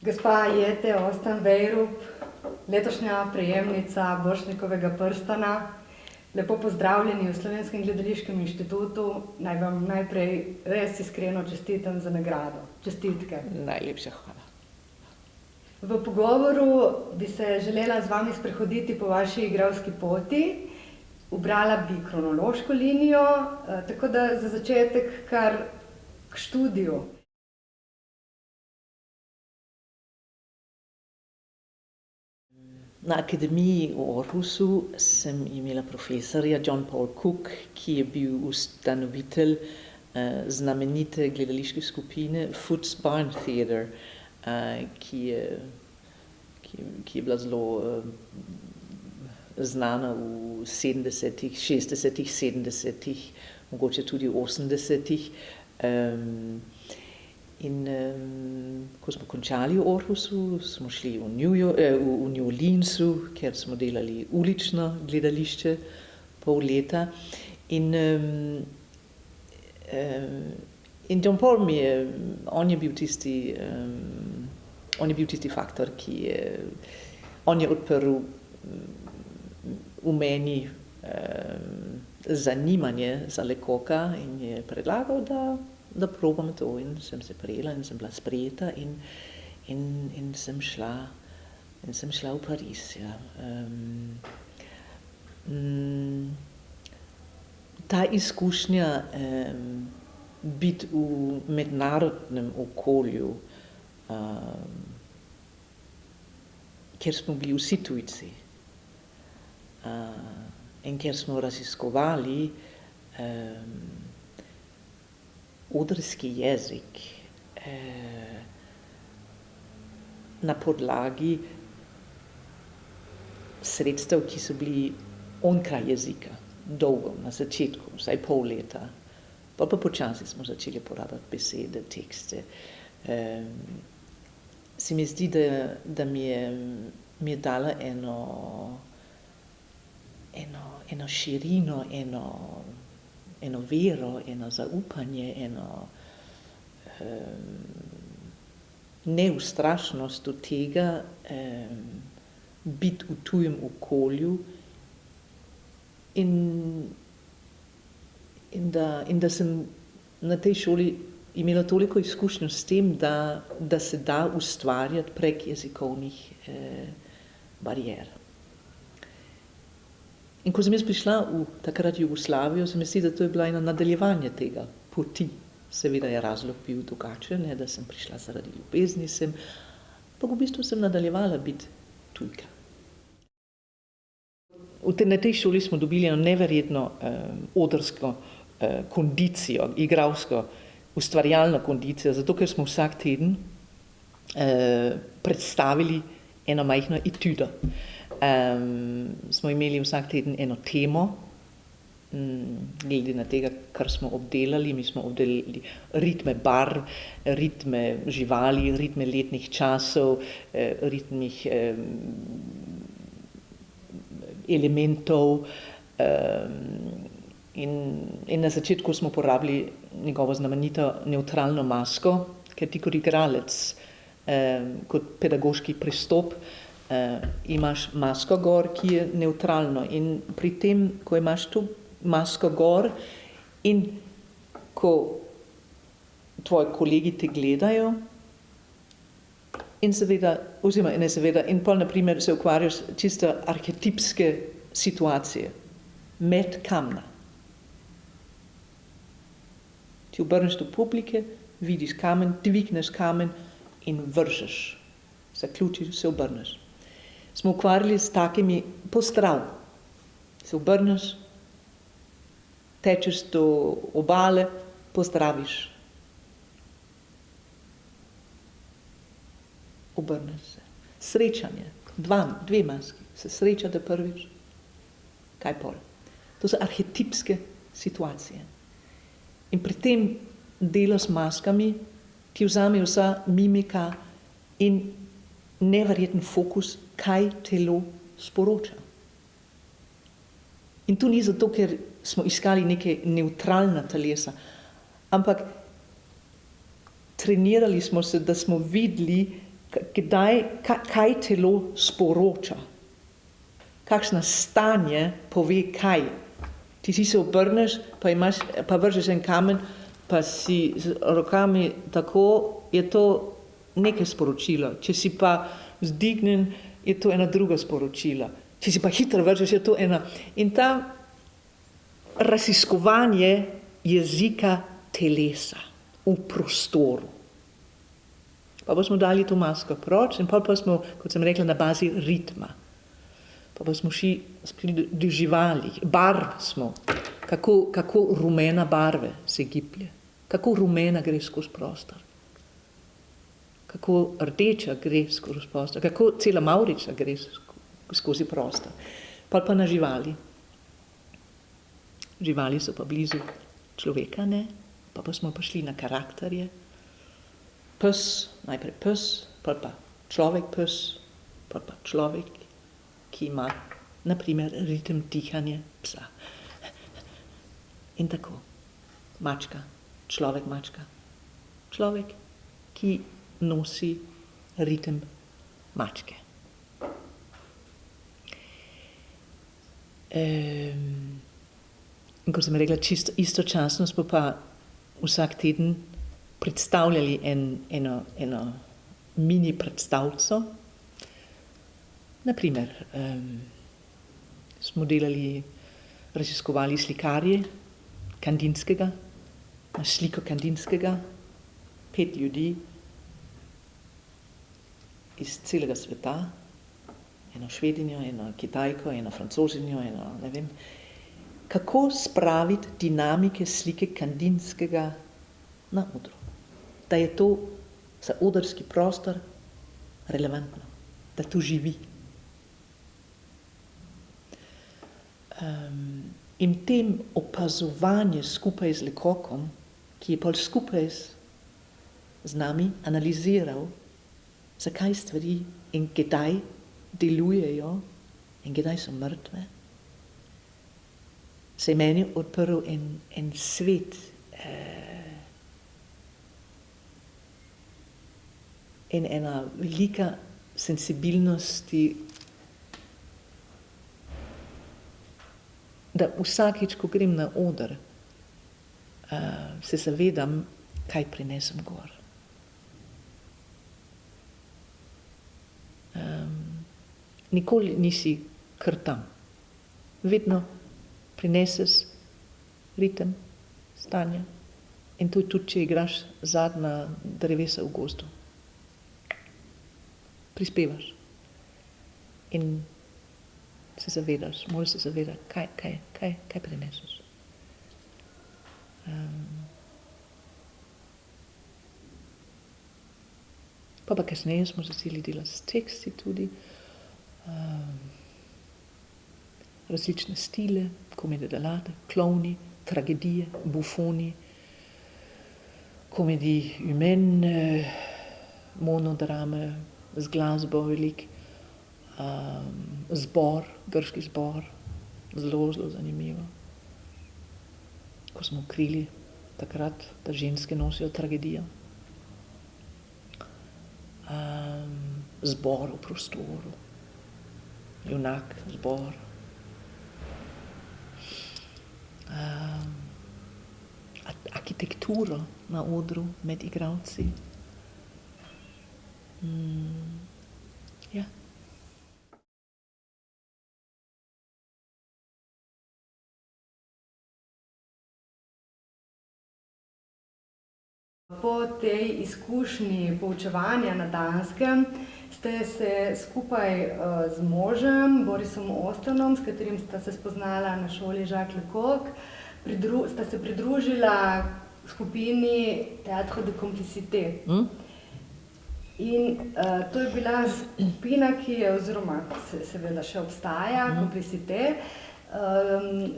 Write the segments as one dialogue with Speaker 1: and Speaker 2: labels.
Speaker 1: Gospa Jete Osten-Vejrup, letošnja prejemnica Borštnikovega prstana. Lepo pozdravljeni v Slovenskem gledališkem inštitutu. Naj vam najprej res iskreno čestitam za nagrado. Čestitke.
Speaker 2: Najlepša hvala.
Speaker 1: V pogovoru bi se želela z vami sprehoditi po vaši igralski poti. Ubrala bi kronološko linijo, tako da za začetek kar k študiju.
Speaker 2: Na akademiji v Aarhusu sem imela profesorja John Paul Cook, ki je bil ustanovitelj znamenite gledališke skupine Foots Barn Theatre, ki je bila zelo znana v 70-ih, 60-ih, 70-ih, mogoče tudi v 80-ih. In ko smo končali v Aarhusu, smo šli v New Orleansu, kjer smo delali ulično gledališče pol leta. In John Paul on je bil tisti faktor, on je odprl v meni zanimanje za Lecoqa in je predlagal, da probam to, in sem se prijela in sem bila sprejeta in sem šla v Pariz. Ja. Ta izkušnja biti v mednarodnem okolju, kjer smo bili vsi tujci in kjer smo raziskovali odrski jezik na podlagi sredstev, ki so bili onkraj jezika, dolgo, na začetku, vsaj pol leta. Pa počasi smo začeli uporabljati besede, tekste. Se mi zdi, da mi je dala eno širino, eno vero, eno zaupanje, eno neustrašnost od tega biti v tujem okolju in da sem na tej šoli imela toliko izkušnjo s tem, da se da ustvarjati prek jezikovnih barijer. In ko sem jaz prišla v takrat Jugoslavijo, se mi zdi, da to je bila eno nadaljevanje tega poti. Seveda je razlog bil drugačen, da sem prišla zaradi ljubezni sem, ampak v bistvu sem nadaljevala biti tujka. Na tej šoli smo dobili eno neverjetno odrsko kondicijo, igralsko, ustvarjalno kondicijo, zato ker smo vsak teden predstavili eno majhno etüdo. Smo imeli vsak teden eno temo, glede na tega, kar smo obdelali. Mi smo obdelali ritme barv, ritme živali, ritme letnih časov, ritmih elementov. In na začetku smo uporabili njegovo znamenito nevtralno masko, ker ti kot igralec, kot pedagoški pristop, imaš masko gor, ki je nevtralno, in pri tem, ko imaš to masko gor in ko tvoji kolegi te gledajo in pol naprimer se ukvarjaš čisto arhetipske situacije, met kamna. Ti obrneš do publike, vidiš kamen, dvigneš kamen in vržeš, zaključiš, se obrneš. Smo ukvarjali s takimi pozdrav. Se obrneš, tečeš do obale, pozdraviš. Obrneš se. Srečanje. Dve maski. Se srečate prvič. Kaj pol? To so arhetipske situacije. In pri tem delo s maskami ti vzame vsa mimika in neverjeten fokus, kaj telo sporoča. In to ni zato, ker smo iskali neke nevtralna telesa, ampak trenirali smo se, da smo videli kaj telo sporoča, kakšno stanje pove kaj. Ti si se obrneš, pa vržeš en kamen, pa si z rokami tako, je to nekaj sporočilo. Če si pa vzdignen, je to ena druga sporočila. Če si pa hitro vržeš, je to ena. In ta raziskovanje jezika telesa v prostoru. Pa smo dali to masko proč in pa smo, kot sem rekla, na bazi ritma. Pa smo šli do živali, barv smo, kako rumena barve se giblje, kako rumena gre skozi prostor, kako rdeča gre skozi prostor, kako cela mavrična gre skozi prostor. Pa na živali. Živali so pa blizu človeka, ne? Pa smo pa šli na karakterje. Pes, najprej pes, pa človek pes, pa človek, ki ima, na primer, ritem dihanja psa. In tako. Mačka, človek mačka. Človek, ki nosi ritem mačke. In kot sem rekla, čisto istočasno smo pa vsak teden predstavljali eno mini predstavljico. Naprimer, smo raziskovali slikarje Kandinskega, na sliko Kandinskega, 5 ljudi iz celega sveta, eno Švedinjo, eno Kitajko, eno Francozinjo, eno ne vem, kako spraviti dinamike slike Kandinskega na odru. Da je to za odrski prostor relevantno, da to živi. In tem opazovanje skupaj z Lecoqom, ki je pol skupaj z nami analiziral, zakaj stvari in kdaj delujejo in kdaj so mrtve, se je meni odprl en svet, in ena velika sensibilnosti, da vsakič, ko grem na oder, se zavedam, kaj prinesem gor. Nikoli nisi kar tam. Vedno prineseš ritem, stanja. In to je tudi, če igraš zadnja drevesa v gozdu. Prispevaš. In se zavedaš, moraš se zavedati, kaj prineseš. Pa kasneje smo začeli delati s teksti tudi, različne stile, komedije dell'arte, klovni, tragedije, bufoni, komedije humaine, monodrame, z glasbo velik, zbor, grški zbor, zelo zanimivo. Ko smo odkrili takrat, da ženske nosijo tragedijo. Zbor v prostoru, junak, zbor. Arhitekturo na odru med igralci. Ja.
Speaker 1: Po tej izkušnji poučevanja na Danskem ste se skupaj z možem, Borisom Ostanom, s katerim sta se spoznala na šoli Jacques Lecoq, sta se pridružila skupini Théâtre de Complicité. In to je bila skupina, ki je, oziroma seveda še obstaja, Complicité,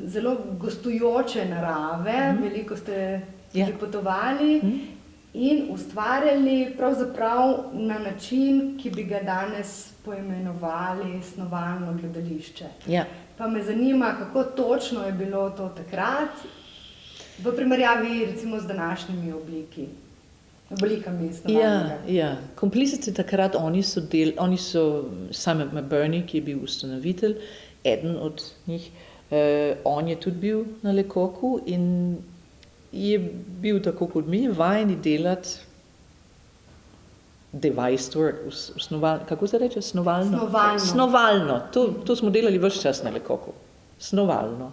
Speaker 1: zelo gostujoče narave, veliko ste potovali in ustvarjali pravzaprav na način, ki bi ga danes poimenovali snovalno gledališče.
Speaker 2: Ja.
Speaker 1: Pa me zanima, kako točno je bilo to takrat, v primerjavi recimo z današnjimi Velika mesta.
Speaker 2: Ja. Komplicice takrat, oni so, Simon McBurney, ki je bil ustanovitelj, eden od njih, on je tudi bil na Lecoqu in je bil tako kot mi, vajeni delati devised work, kako se reče? Snovalno. Snovalno. To smo delali ves čas na Lecoqu. Snovalno.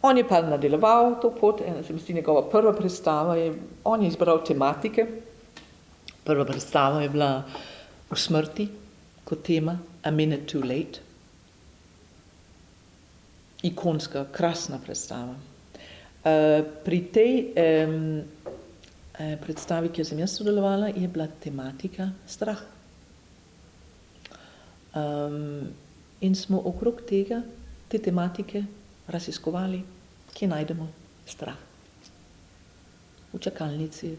Speaker 2: On je pa nadaljeval to pot, se mi zdi njegova prva predstava, on je izbral tematike. Prva predstava je bila o smrti kot tema, A Minute Too Late. Ikonska, krasna predstava. Pri tej predstavi, ki sem jaz sodelovala, je bila tematika strah. In smo okrog te tematike raziskovali, kje najdemo strah. V čakalnici,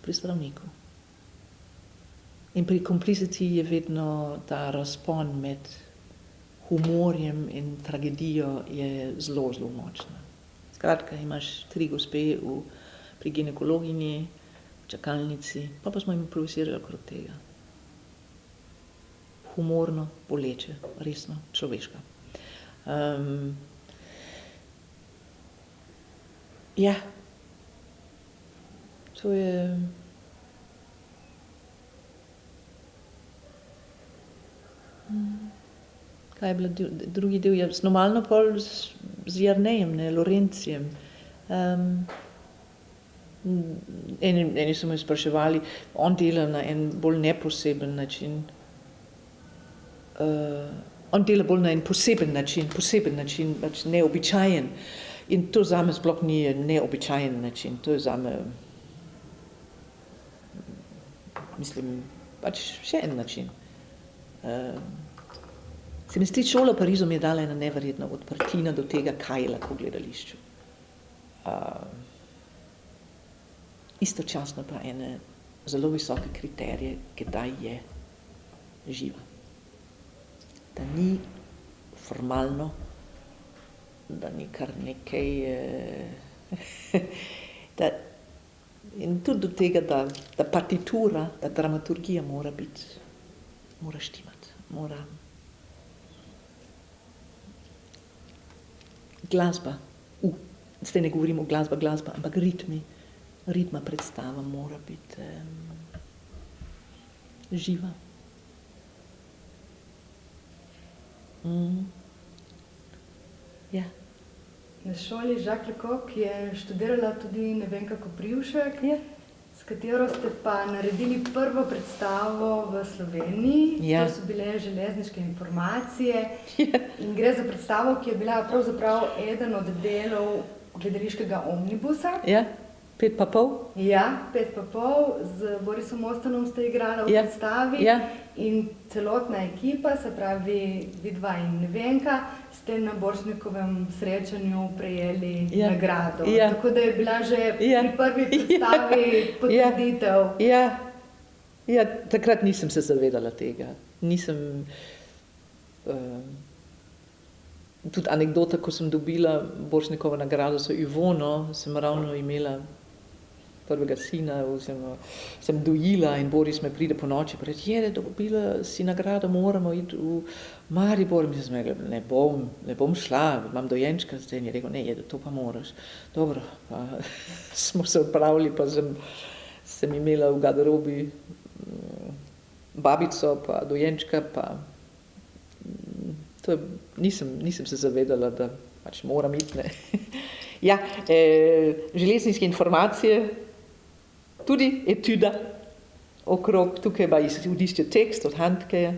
Speaker 2: pri zdravniku. In pri Complicity je vedno ta razpon med humorjem in tragedijo je zelo, zelo močna. Skratka, imaš 3 gospe pri ginekologinji, v čakalnici, pa smo improvisirali okrog tega. Humorno, boleče, resno, človeška. Ja, to je... Kaj je bila drugi del? Je snovalno pol z Jernejem, Lorencijem. Eni so me spraševali, on dela na en bolj neposeben način. On dela bolj na en poseben način, pač neobičajen. In to zame sploh ni neobičajen način, to je zame, mislim, pač še en način. Se mi zdi, šola v Parizu mi je dala ena neverjetna odprtina do tega, kaj je lahko v gledališču. Istočasno pa ene zelo visoke kriterije, kdaj je živa. Da ni formalno, da ni kar nekaj... in tudi do tega, da partitura, da dramaturgija mora štimati, glasba, zdaj ne govorim o glasba, ampak ritma predstava mora biti živa. Ja.
Speaker 1: Na šoli Jacques Lecoq je študirala tudi Nevenka Koprivšek, s katero ste pa naredili prvo predstavo v Sloveniji. To so bile Železniške informacije. In gre za predstavo, ki je bila pravzaprav eden od delov gledališkega omnibusa.
Speaker 2: 5,5.
Speaker 1: Ja, 5,5. Z Borisom Ostanom ste igrala v predstavi. In celotna ekipa, se pravi vidva in Nevenka, ste na Borštnikovem srečanju prejeli nagrado. Tako da je bila že pri prvi predstavi potrditev.
Speaker 2: Ja, takrat nisem se zavedala tega. Tudi anekdota, ko sem dobila Borštnikovo nagrado za Ivono, sem ravno imela prvega sina, sem dojila in Boris me pride po noči in reče, dobila si nagrado, moramo iti v Maribor. In sem rekla, ne bom šla, imam dojenčka zdaj. In je rekel, ne, to pa moraš. Dobro, pa smo se odpravili, pa sem imela v garderobi babico, pa dojenčka, pa nisem se zavedala, da pač moram iti, ne. Ja, železniške informacije, tudi etüda okrog, tukaj pa izhodišče tekst od Handkeja,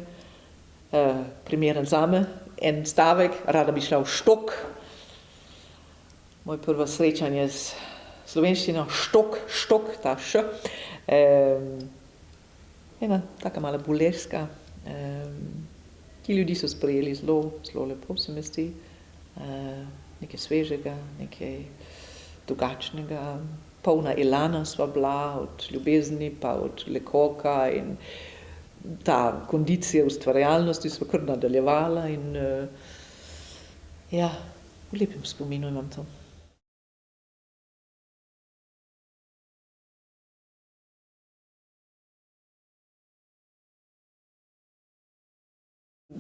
Speaker 2: primeren zame, en stavek, rada bi šla v Štok. Moje prvo srečanje s slovenščino, Štok, ta š. Ena taka mala buleska. Ti ljudi so sprejeli zelo, zelo lepo, se mi zdi. Nekaj svežega, nekaj drugačnega. Polna elana sva bila, od ljubezni, pa od Lecoqa in ta kondicija ustvarjalnosti sva kar nadaljevala in v lepem spominu imam to.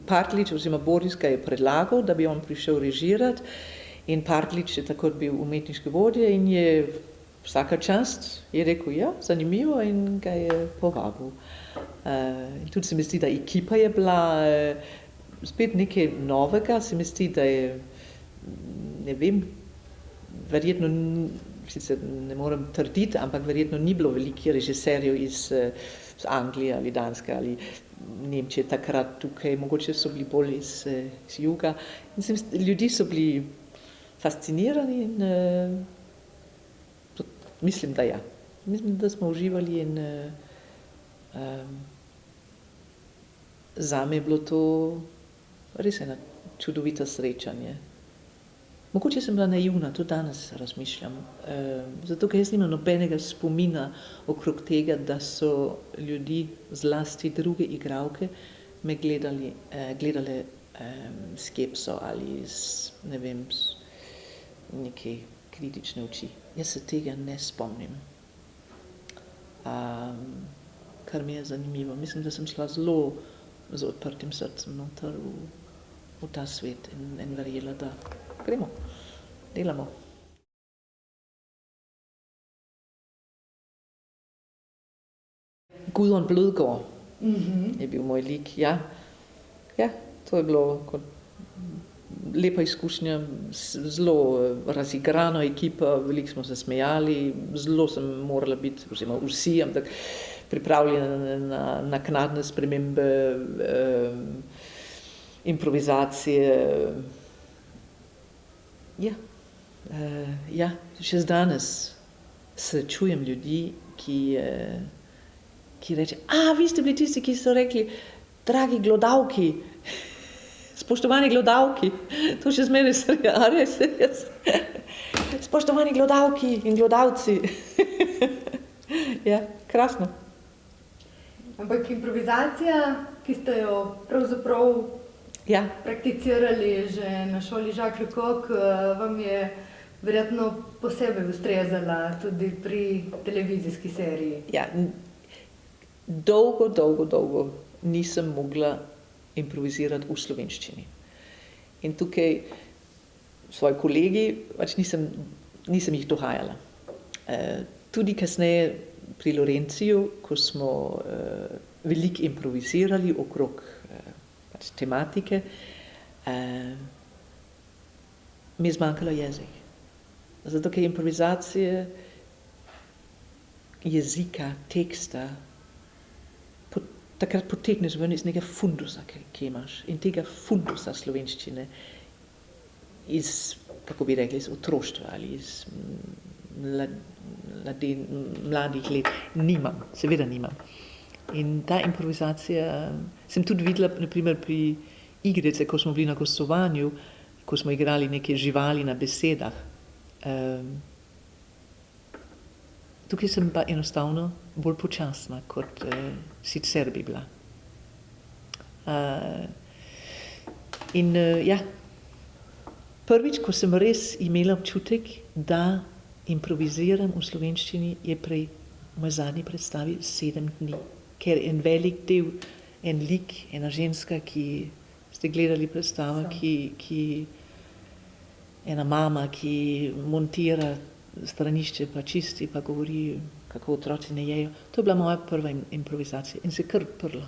Speaker 2: Partljič oziroma Boris ga je predlagal, da bi on prišel režirati in Partljič je takrat bil umetniški vodja in je vsaka čast je rekel, ja, zanimivo in ga je povabil. In tudi se mi zdi, da ekipa je bila spet nekaj novega, se mi zdi, da je, ne vem, verjetno, sicer ne morem trditi, ampak verjetno ni bilo veliko režiserjev iz Anglije ali Danske ali Nemčije takrat tukaj, mogoče so bili bolj iz juga. In ljudje so bili fascinirani in mislim, da ja. Mislim, da smo uživali in zame je bilo to res ena čudovita srečanje. Mogoče sem bila naivna, tudi danes razmišljam, zato ker jaz nimam nobenega spomina okrog tega, da so ljudi, zlasti druge igralke, me gledale skepso ali ne vem, neke kritične oči. Jaz se tega ne spomnim. Kar mi je zanimivo. Mislim, da sem šla zelo z odprtim srcem noter v ta svet in verjela, da gremo, delamo. Gudrun Blødgaard je bil moj lik, ja. Ja, to je bilo kot lepa izkušnja, zelo razigrana ekipa, veliko smo se smejali, zelo sem morala biti, oziroma vsi, ampak pripravljena na naknadne spremembe, improvizacije. Ja, še danes srečujem ljudi, ki reče, vi ste bili tisti, ki so rekli, dragi glodavki, spoštovani glodavki, to še zmeraj se res. Spoštovani glodavki in glodavci. Ja, krasno.
Speaker 1: Ampak improvizacija, ki ste jo pravzaprav prakticirali že na šoli Jacques Lecoq, vam je verjetno posebej ustrezala tudi pri televizijski seriji.
Speaker 2: Ja, dolgo nisem mogla improvizirati v slovenščini. In tukaj svoji kolegi, pač nisem jih dohajala. Tudi kasneje pri Lorenciju, ko smo veliko improvizirali okrog tematike, mi je zmanjkalo jezik. Zato, ker improvizacije jezika, teksta, takrat potegneš ven iz nekega fundusa, ki imaš. In tega fundusa slovenščine iz, kako bi rekli, iz otroštva ali iz mladih let nimam, seveda nimam. In ta improvizacija, sem tudi videla, naprimer pri igrice, ko smo bili na gostovanju, ko smo igrali neke živali na besedah. Tukaj sem pa enostavno bolj počasna, kot sicer bi bila. Prvič, ko sem res imela občutek, da improviziram v slovenščini, je pri moji zadnji predstavi 7 dni. Ker en velik del, en lik, ena ženska, ki ste gledali predstavo, ena mama, ki montira stranišče, pa čisti, pa govori, kako otroci ne jejo. To je bila moja prva improvizacija in se kar odprla.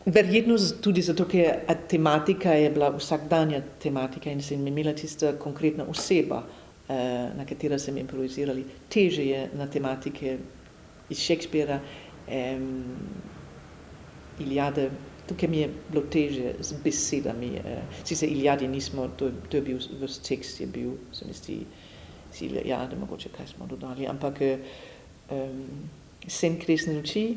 Speaker 2: Verjetno tudi zato, ker tematika je bila vsakdanja tematika in sem imela tista konkretna oseba, na katero sem improvizirali. Teže je na tematike iz Shakespeara, Iliade, tukaj mi je bilo teže z besedami. Sicer Iliade nismo, to je bil, vse tekst je bil, se mi zdi, z Iliade, mogoče kaj smo dodali, ampak Sen kresne noči,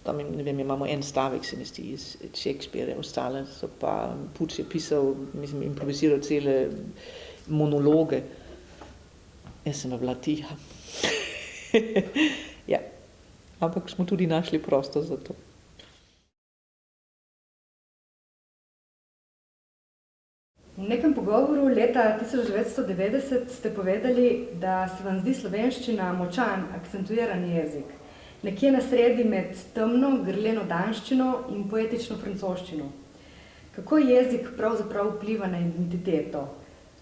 Speaker 2: tam ne vem, imamo en stavek, se mi zdi, iz Shakespeara, ostale so pa, Puč je pisal, mislim, improviziral cele monologe. Jaz sem bila tiha. Ja. Ampak smo tudi našli prostor za to.
Speaker 1: V nekem pogovoru leta 1990 ste povedali, da se vam zdi slovenščina močan, akcentuiran jezik. nekje na sredi med temno, grleno danščino in poetično francoščino. Kako jezik pravzaprav vpliva na identiteto?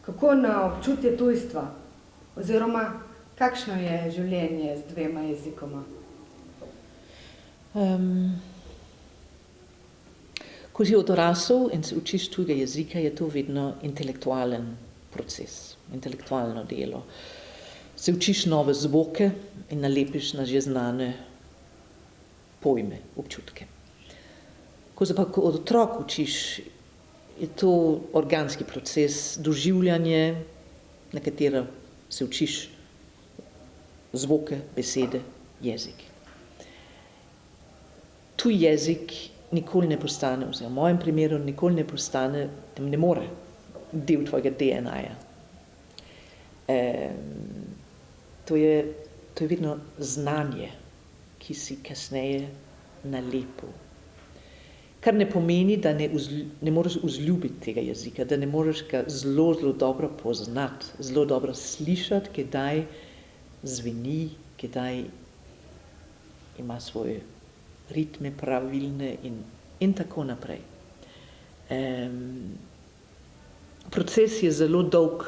Speaker 1: Kako na občutje tujstva? Oziroma, kakšno je življenje z dvema jezikoma?
Speaker 2: Ko si odrasel in se učiš tujega jezika, je to vedno intelektualen proces, intelektualno delo. Se učiš nove zvoke in nalepiš na že znane pojme, občutke. Ko se pa kot otrok učiš, je to organski proces, doživljanje, na katero se učiš zvoke, besede, jezik. Tuj jezik nikoli ne postane, v mojem primeru nikoli ne postane, ne more del tvojega DNA-ja. To je vedno znanje, ki si kasneje nalepil. Kar ne pomeni, da ne moreš vzljubiti tega jezika, da ne moreš ga zelo, zelo dobro poznati, zelo dobro slišati, kdaj zveni, kdaj ima svoje ritme pravilne in tako naprej. Proces je zelo dolg,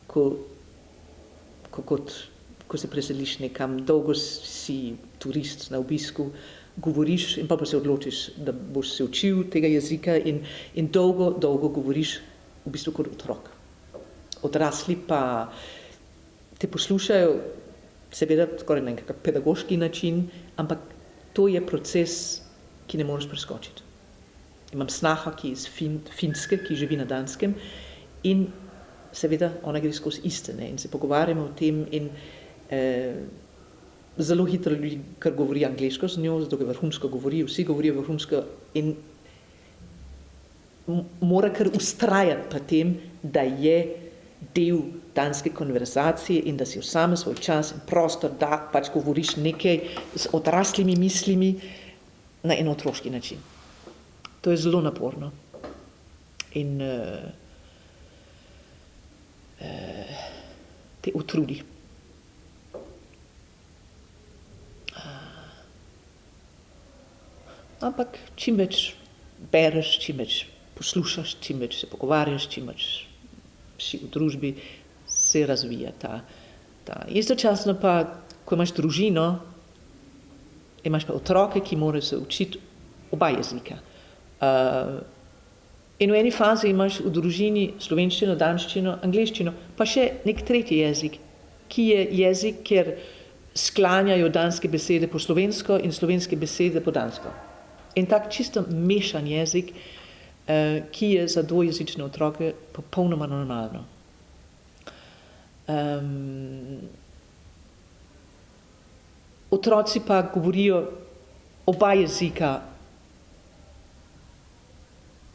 Speaker 2: ko se preseliš nekam, dolgo si turist na obisku, govoriš in pa se odločiš, da boš se učil tega jezika in dolgo govoriš v bistvu kot otrok. Odrasli pa te poslušajo, seveda skoraj na nekak pedagoški način, ampak to je proces, ki ne moreš preskočiti. Imam snaha, ki je iz Finske, ki živi na Danskem in seveda ona gre skozi istine in se pogovarjamo o tem in zelo hitro ljudi, kar govori angleško z njo, zato ker vrhunsko govori, vsi govorijo vrhunsko in mora kar ustrajati pa tem, da je del danske konverzacije in da si vzame svoj čas in prostor, da pač govoriš nekaj z odraslimi mislimi na en otroški način. To je zelo naporno. In te utrudi. Ampak čim več bereš, čim več poslušaš, čim več se pogovarjaš, čim več si v družbi, se razvija ta. Istočasno pa, ko imaš družino, imaš pa otroke, ki morajo se učiti oba jezika. In v eni fazi imaš v družini slovenščino, danščino, angleščino, pa še nek tretji jezik, ki je jezik, kjer sklanjajo danske besede po slovensko in slovenske besede po dansko. In tak čisto mešan jezik, ki je za dvojezične otroke popolnoma normalno. Otroci pa govorijo oba jezika,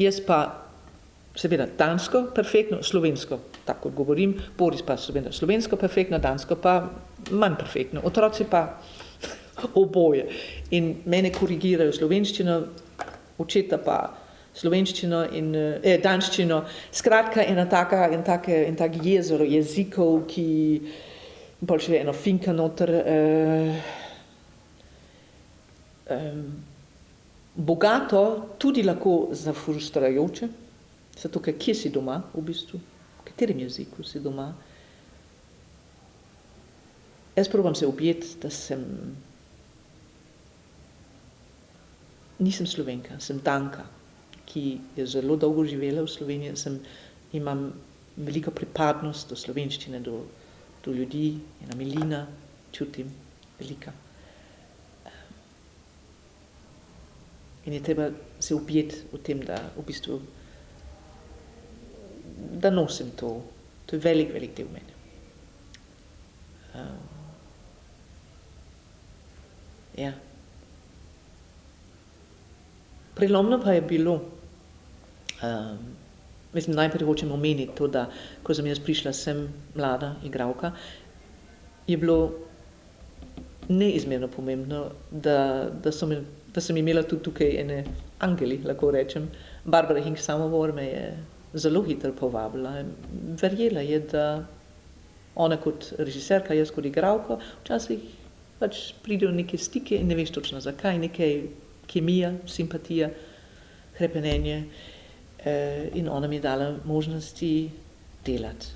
Speaker 2: jaz pa seveda dansko perfektno, slovensko, tako kot govorim, Boris pa seveda slovensko perfektno, dansko pa manj perfektno, otroci pa oboje. In mene korigirajo slovenščino, očeta pa slovenščino in danščino. Skratka, en tak jezero jezikov, ki bolj še eno finka noter, bogato, tudi lahko zafrustrajoče, zato ker kje si doma v bistvu, v katerem jeziku si doma. Jaz probam se objeti, da nisem Slovenka, sem Danka, ki je zelo dolgo živela v Sloveniji, imam veliko pripadnost do slovenščine, do ljudi, ena milina, čutim velika. In je treba se objeti v tem, da v bistvu, da nosim to. To je velik del mene. Ja. Prelomno pa je bilo, najprej hočem omeniti to, da ko sem jaz prišla sem mlada igralka, je bilo neizmerno pomembno, da sem imela tudi tukaj ene angeli, lahko rečem. Barbara Hink-Samovor me je zelo hitro povabila. Verjela je, da ona kot režiserka, jaz kot igralka, včasih Pač pridejo neke stike in ne veš točno zakaj, nekaj kemija, simpatija, hrepenenje in ona mi je dala možnosti delati.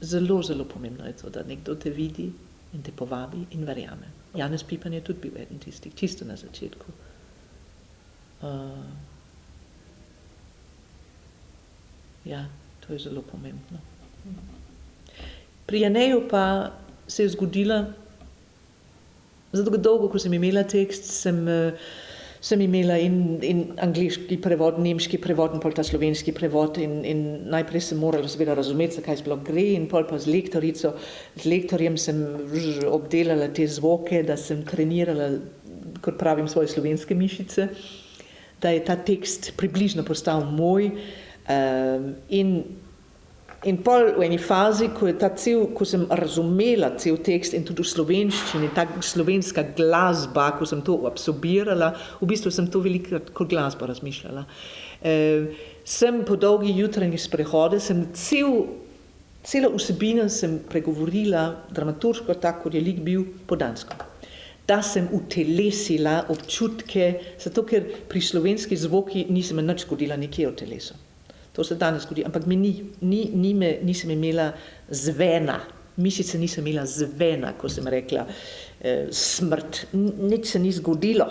Speaker 2: Zelo, zelo pomembno je to, da nekdo te vidi in te povabi in verjame. Janez Pipan je tudi bil eden tistih, čisto na začetku. Ja, to je zelo pomembno. Pri Janeju pa se je zgodila, zato dolgo, ko sem imela tekst, sem imela in angleški prevod, nemški prevod in pol ta slovenski prevod in najprej sem morala seveda razumeti, zakaj sploh gre in pol pa z lektorjem sem obdelala te zvoke, da sem trenirala, kot pravim, svoje slovenske mišice, da je ta tekst približno postal moj in pol v eni fazi, ko sem razumela cel tekst in tudi v slovenščini, ta slovenska glasba, ko sem to absorbirala, v bistvu sem to velikokrat kot glasba razmišljala. Sem po dolgi jutranji sprehode, cela vsebina sem pregovorila dramaturško, tako kot je lik bil po dansko. Da sem utelesila občutke, zato ker pri slovenski zvoki nisem nič zgodila nekje v telesu. To se danes zgodi, ampak nisem imela zvena, mišice nisem imela zvena, ko sem rekla smrt. Nič se ni zgodilo.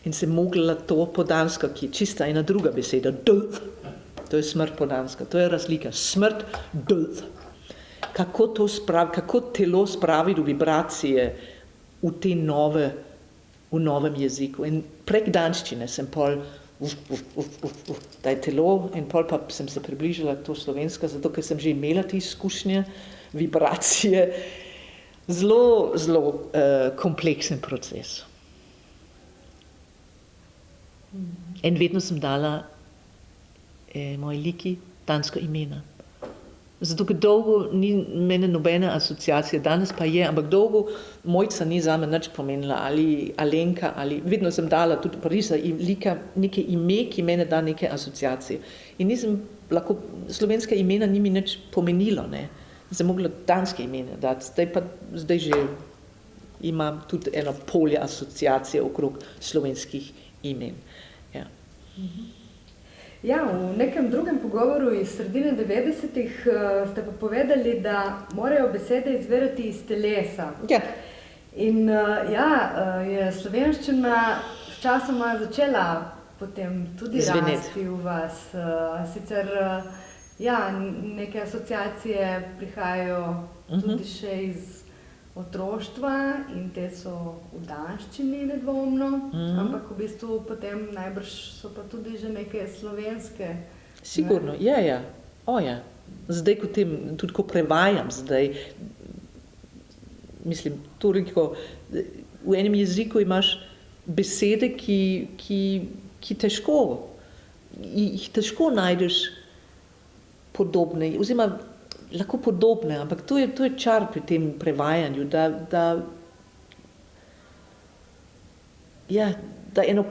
Speaker 2: In sem mogla to po dansko, ki je čista ena druga beseda, død. To je smrt po dansko, to je razlika. Smrt, død. Kako telo spravi do vibracije v te v novem jeziku. In prek danščine sem pol da je telo in pol pa sem se približala to slovensko, zato ker sem že imela te izkušnje, vibracije, zelo, zelo kompleksen proces. In vedno sem dala moji liki dansko imena. Zato ker dolgo ni mene nobene asociacije, danes pa je, ampak dolgo Mojca ni zame nič pomenila, ali Alenka, ali vedno sem dala tudi Parisa lika neke ime, ki mene da neke asociacije. In nisem lahko, slovenska imena ni mi nič pomenilo, ne. Sem mogla danske imena dati, zdaj že imam tudi eno polje asociacije okrog slovenskih imen. Ja.
Speaker 1: Ja, v nekem drugem pogovoru iz sredine 90-ih ste pa povedali, da morajo besede izvirati iz telesa.
Speaker 2: Ja.
Speaker 1: In je slovenščina sčasoma začela potem tudi rasti v vas. Sicer neke asociacije prihajajo tudi še iz otroštva in te so v danščini nedvomno, ampak v bistvu potem najbrž so pa tudi že neke slovenske.
Speaker 2: Sigurno, ja. Zdaj, tudi ko prevajam zdaj, mislim, toliko, v enem jeziku imaš besede, ki težko najdeš podobne, oziroma lahko podobne, ampak to je čar pri tem prevajanju, da eno,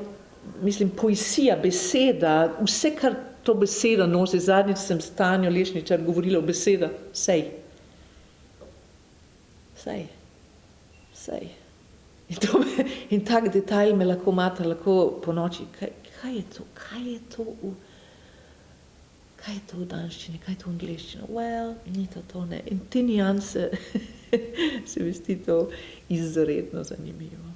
Speaker 2: mislim, poesija, beseda, vse, kar to beseda nosi, zadnjič sem s Tanjo Lešničar govorila o besedah, sej. In tak detajl me lahko matra, lahko po noči, kaj je to v danščini, kaj je to v angleščini? Well, ni to, ne. In te nianse se mi zdi to izredno zanimivo.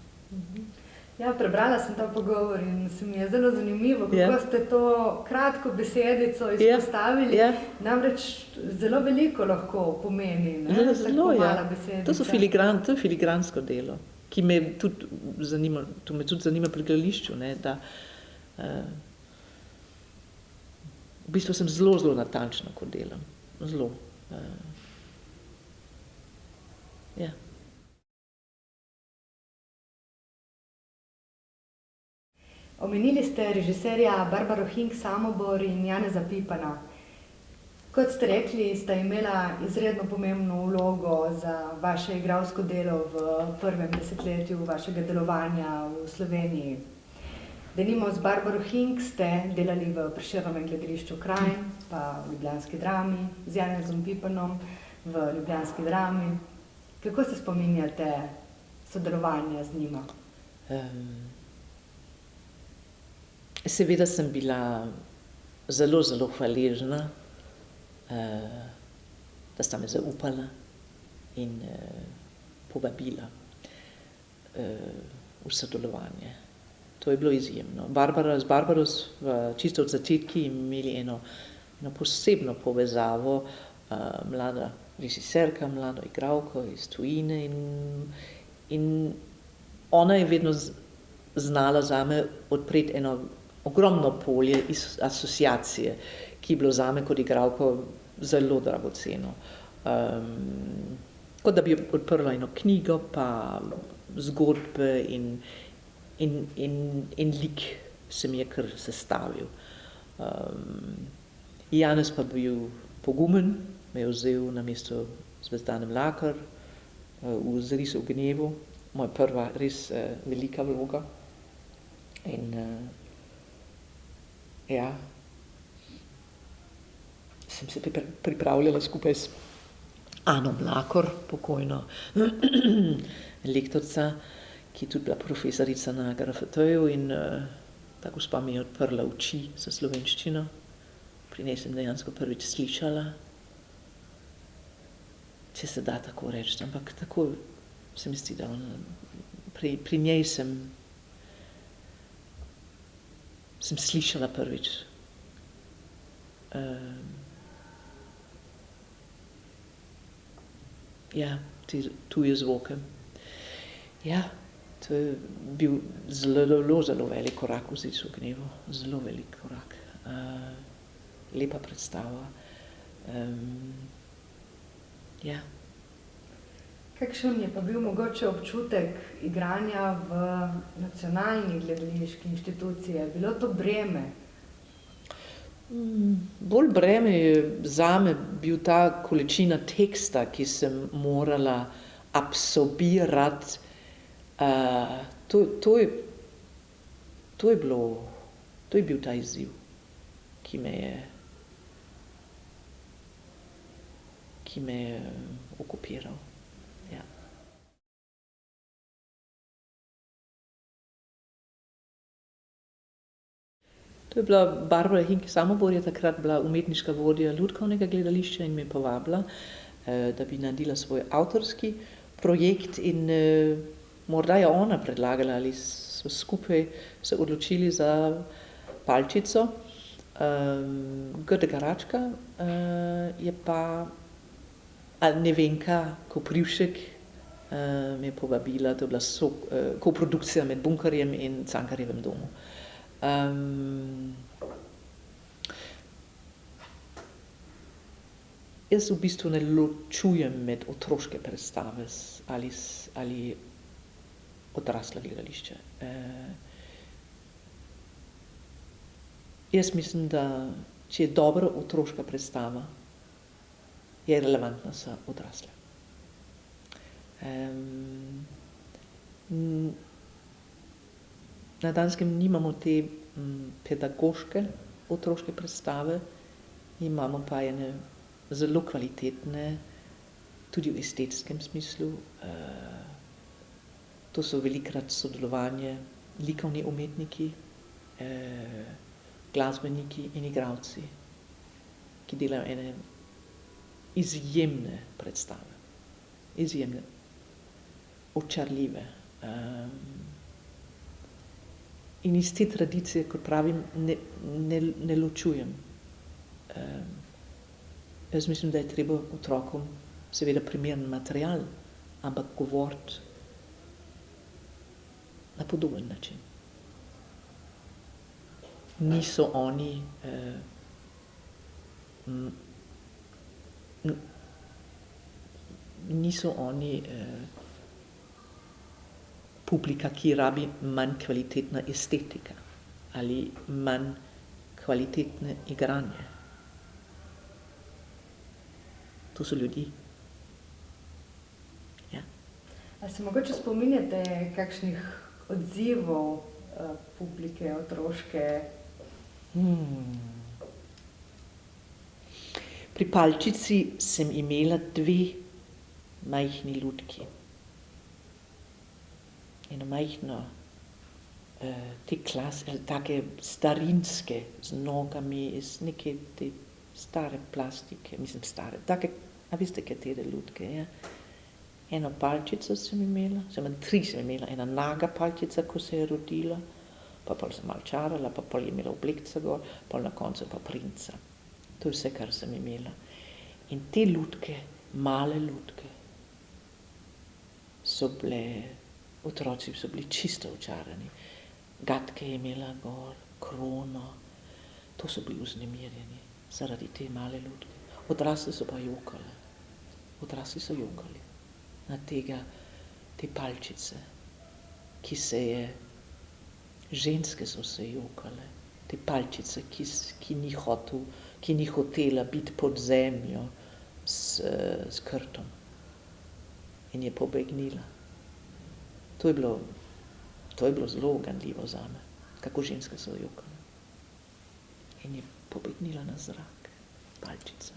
Speaker 1: Ja, prebrala sem ta pogovor in se mi je zelo zanimivo, kako ste to kratko besedico izpostavili. Namreč zelo veliko lahko pomeni, ne? Tako mala besedica.
Speaker 2: To je filigransko delo, ki me tudi zanima pri gledališču, ne, da v bistvu sem zelo, zelo natančna, ko delam. Zelo.
Speaker 1: Omenili ste režiserja Barbaro Hink Samobor in Janeza Pipana. Kot ste rekli, sta imela izredno pomembno vlogo za vaše igralsko delo v prvem desetletju vašega delovanja v Sloveniji. Denimo z Barbaro Hink ste delali v Prešernovem gledališču Kraj, pa v ljubljanski Drami, z Janezom Pipanom v ljubljanski Drami. Kako se spominjate sodelovanja z njima?
Speaker 2: Seveda sem bila zelo, zelo hvaležna, da sta me zaupala in povabila v sodelovanje. To je bilo izjemno. Z Barbaro sva čisto od začetka imeli eno posebno povezavo, mlada režiserka, mlado igralko iz tujine in ona je vedno znala zame odpreti eno ogromno polje iz asociacije, ki je bilo zame kot igralko zelo dragoceno. Kot da bi odprla eno knjigo, pa zgodbe in lik se mi je kar sestavil. Janez pa bil pogumen, me je vzel namesto Zvezdane Mlakar v Zris v gnevu, moja prva res velika vloga. In sem se pripravljala skupaj s Ano Mlakar, pokojno lektorica, ki je tudi bila profesorica na GRFT-ju in ta gospa mi je odprla oči za slovenščino. Pri njej sem dejansko prvič slišala, če se da tako reči, ampak tako se mi zdi, da pri njej sem slišala prvič te tuje zvoke. To je bil zelo, zelo velik korak v Zris v gnevu, zelo velik korak. Lepa predstava.
Speaker 1: Kakšen je pa bil mogoče občutek igranja v nacionalni gledališki inštituciji? Je bilo to breme?
Speaker 2: Bolj breme je zame bil ta količina teksta, ki sem morala absorbirati. To je bil ta izziv, ki me je okupiral. To je bila Barbara Hink Samobor, je takrat bila umetniška vodja Lutkovnega gledališča in me povabila, da bi naredila svoj avtorski projekt in morda je ona predlagala ali so skupaj se odločili za Palčico. Grda Račka je pa Nevenka Koprivšek me je povabila, to je bila koprodukcija med Bunkerjem in Cankarjevem domu. Jaz v bistvu ne ločujem med otroške predstave ali odrasla gledališča. Jaz mislim, da če je dobra otroška predstava, je relevantna za odrasle. Na Danskem nimamo te pedagoške otroške predstave, imamo pa ene zelo kvalitetne, tudi v estetskem smislu. To so velikokrat sodelovanje likovni umetniki, glasbeniki in igralci, ki delajo ene izjemne predstave, izjemne, očarljive. In iz te tradicije, kot pravim, ne ločujem. Jaz mislim, da je treba otrokom seveda primeren material, ampak govoriti na podoben način. Niso oni publika, ki rabi manj kvalitetna estetika ali manj kvalitetne igranje. To so ljudi.
Speaker 1: A se mogoče spominjate kakšnih odzivov publike otroške?
Speaker 2: Pri Palčici sem imela majhni lutki. Eno majhno, te take starinske, z nogami, iz neke te stare plastike, mislim stare, take, a veste katere lutke, ja? Eno palčico sem imela, tri sem imela, ena naga palčica, ko se je rodila, pa pol sem malo čarala, pa pol je imela oblekca gor, pol na koncu pa princa. To je vse, kar sem imela. In te lutke, male lutke, so bile, otroci so bili čisto očarani. Gatke je imela gor, krono, to so bili vznemirjeni zaradi te male lutke. Odrasli so pa jokali. Odrasli so jokali na te palčice, ki se je, ženske so se jokale, te palčice, ki ni hotela biti pod zemljo s krtom in je pobegnila. To je bilo zelo ganljivo zame, kako ženske so jokale. In je pobegnila na zrak, palčica.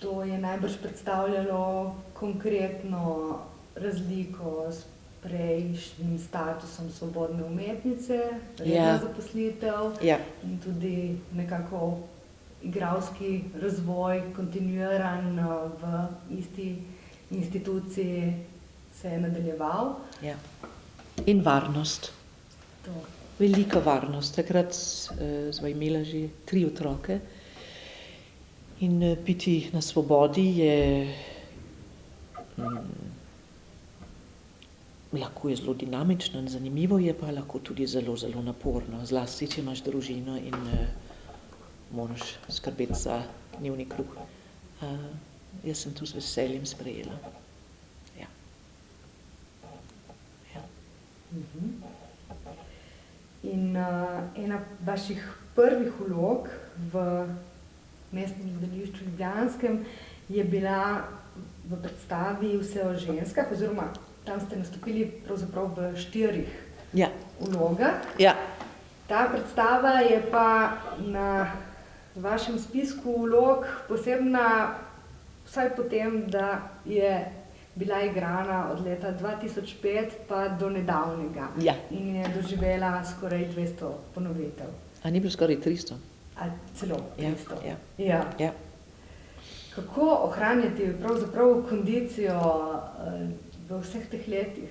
Speaker 1: To je najbrž predstavljalo konkretno razliko s prejšnjim statusom svobodne umetnice, redna zaposlitev in tudi nekako igralski razvoj, kontinuiran v isti instituciji se je nadaljeval.
Speaker 2: Ja. In varnost. Velika varnost. Takrat sva imela že 3 otroke. In biti na svobodi je lahko je zelo dinamično in zanimivo, je pa lahko tudi zelo, zelo naporno. Zlasti, če imaš družino in moraš skrbeti za dnevni kruh. Jaz sem to z veseljem sprejela. Ja. Ja.
Speaker 1: In ena vaših prvih vlog v Mestnem gledališču ljubljanskem je bila v predstavi Vse o ženskah, oziroma tam ste nastopili pravzaprav v 4 vlogah.
Speaker 2: Ja.
Speaker 1: Ta predstava je pa na vašem spisku vlog posebna vsaj potem, da je bila igrana od leta 2005 pa do nedavnega.
Speaker 2: Ja.
Speaker 1: In je doživela skoraj 200 ponovitev.
Speaker 2: A ni bilo skoraj 300?
Speaker 1: A celo 300.
Speaker 2: Ja.
Speaker 1: Kako ohranjati pravzaprav kondicijo v vseh teh letih?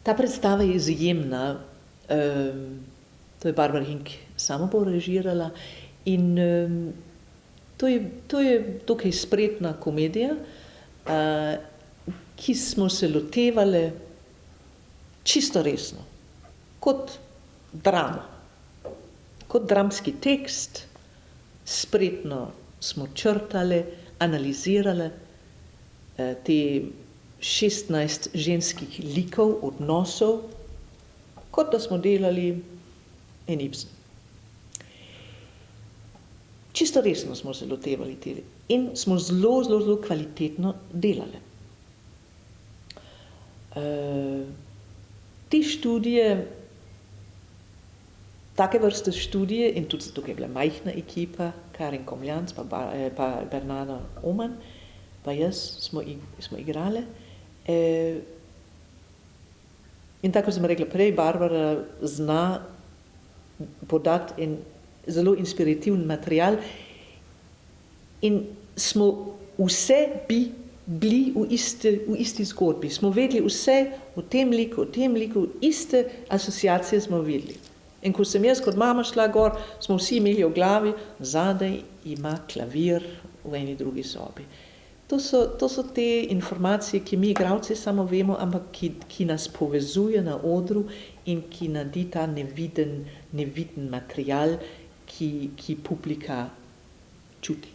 Speaker 2: Ta predstava je izjemna. To je Barbara Hink sama režirala in to je dokaj spretna komedija, ki smo se lotevali čisto resno, kot drama. Kot dramski tekst, spretno smo črtali, analizirali te 16 ženskih likov, odnosov, kot da smo delali en Ibsen. Čisto resno smo se lotevali tega in smo zelo, zelo, zelo kvalitetno delali. Te študije, take vrste študije, in tudi tukaj je bila majhna ekipa, Karin Komljanc, pa Bernarda Oman, pa jaz smo igrali. In tako sem rekla prej, Barbara zna podati en zelo inspirativen material in smo vse bili v isti zgodbi. Smo vedeli vse o tem liku, iste asociacije smo vedeli. In ko sem jaz kot mama šla gor, smo vsi imeli v glavi, zadaj ima klavir v eni drugi sobi. To so te informacije, ki mi igralci samo vemo, ampak ki nas povezuje na odru in ki naredi ta neviden material, ki publika čuti.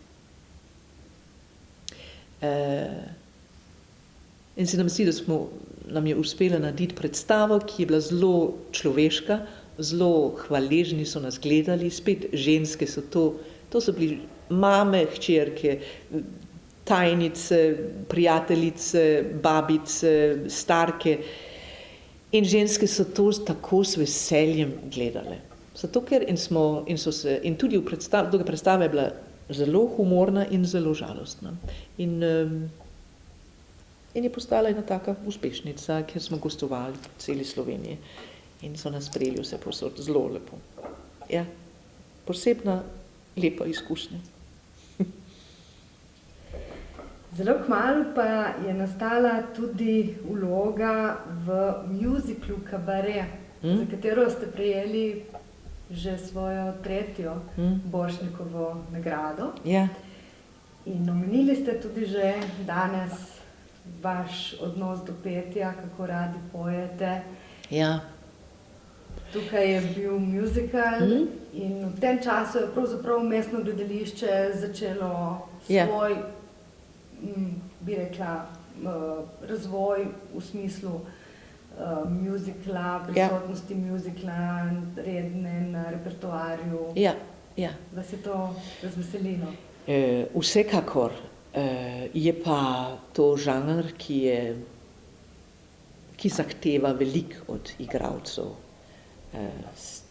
Speaker 2: In se nam zdi, da nam je uspelo narediti predstavo, ki je bila zelo človeška, zelo hvaležni so nas gledali, spet ženske so to so bili mame, hčerke, tajnice, prijateljice, babice, starke in ženske so to tako s veseljem gledale. Zato ker in tudi druga predstava je bila zelo humorna in zelo žalostna. In je postala ena taka uspešnica, kjer smo gostovali po celi Sloveniji in so nas sprejeli vse povsod zelo lepo. Ja, posebna lepa izkušnja.
Speaker 1: Zelo kmalu pa je nastala tudi vloga v muziklu Kabaret, za katero ste prejeli že svojo 3. Borštnikovo nagrado.
Speaker 2: Ja.
Speaker 1: In omenili ste tudi že danes vaš odnos do petja, kako radi pojete.
Speaker 2: Ja.
Speaker 1: Tukaj je bil muzikal in v tem času je pravzaprav Mestno gledališče začelo svoj, bi rekla, razvoj v smislu muzikla, prisotnosti muzikla, redne na repertoarju.
Speaker 2: Ja, ja.
Speaker 1: Vas je to razveselilo?
Speaker 2: Vsekakor. Je pa to žanr, ki zahteva veliko od igralcev.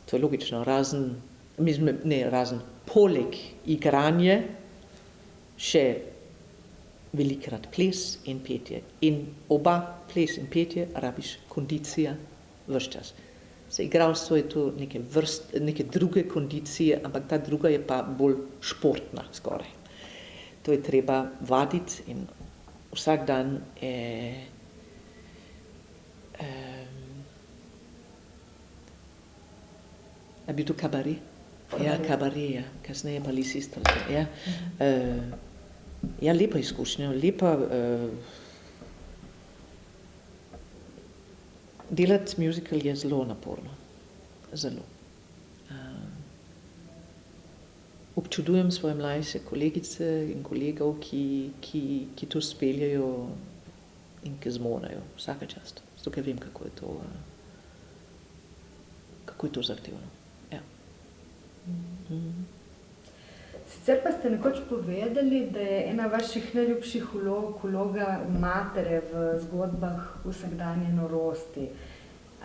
Speaker 2: To je logično, razen poleg igranje, še velikrat ples in petje. In oba, ples in petje, rabiš kondicija ves čas. Za igralstvo je to neke druge kondicije, ampak ta druga je pa bolj športna skoraj. To je treba vaditi in vsak dan je bil to Kabaret? Ja, Kabaret, ja. Kasneje pa Lisistra. Ja. Ja, lepa izkušnja, lepa. Delati muzikal je zelo naporno. Zelo. Občudujem svoje mlajše kolegice in kolegov, ki to speljajo in ki zmorejo vsaka čast. Zato, ker vem, kako je to zahtevno. Ja.
Speaker 1: Sicer pa ste nekoč povedali, da je ena vaših najljubših vlog vloga matere v zgodbah vsakdanje norosti.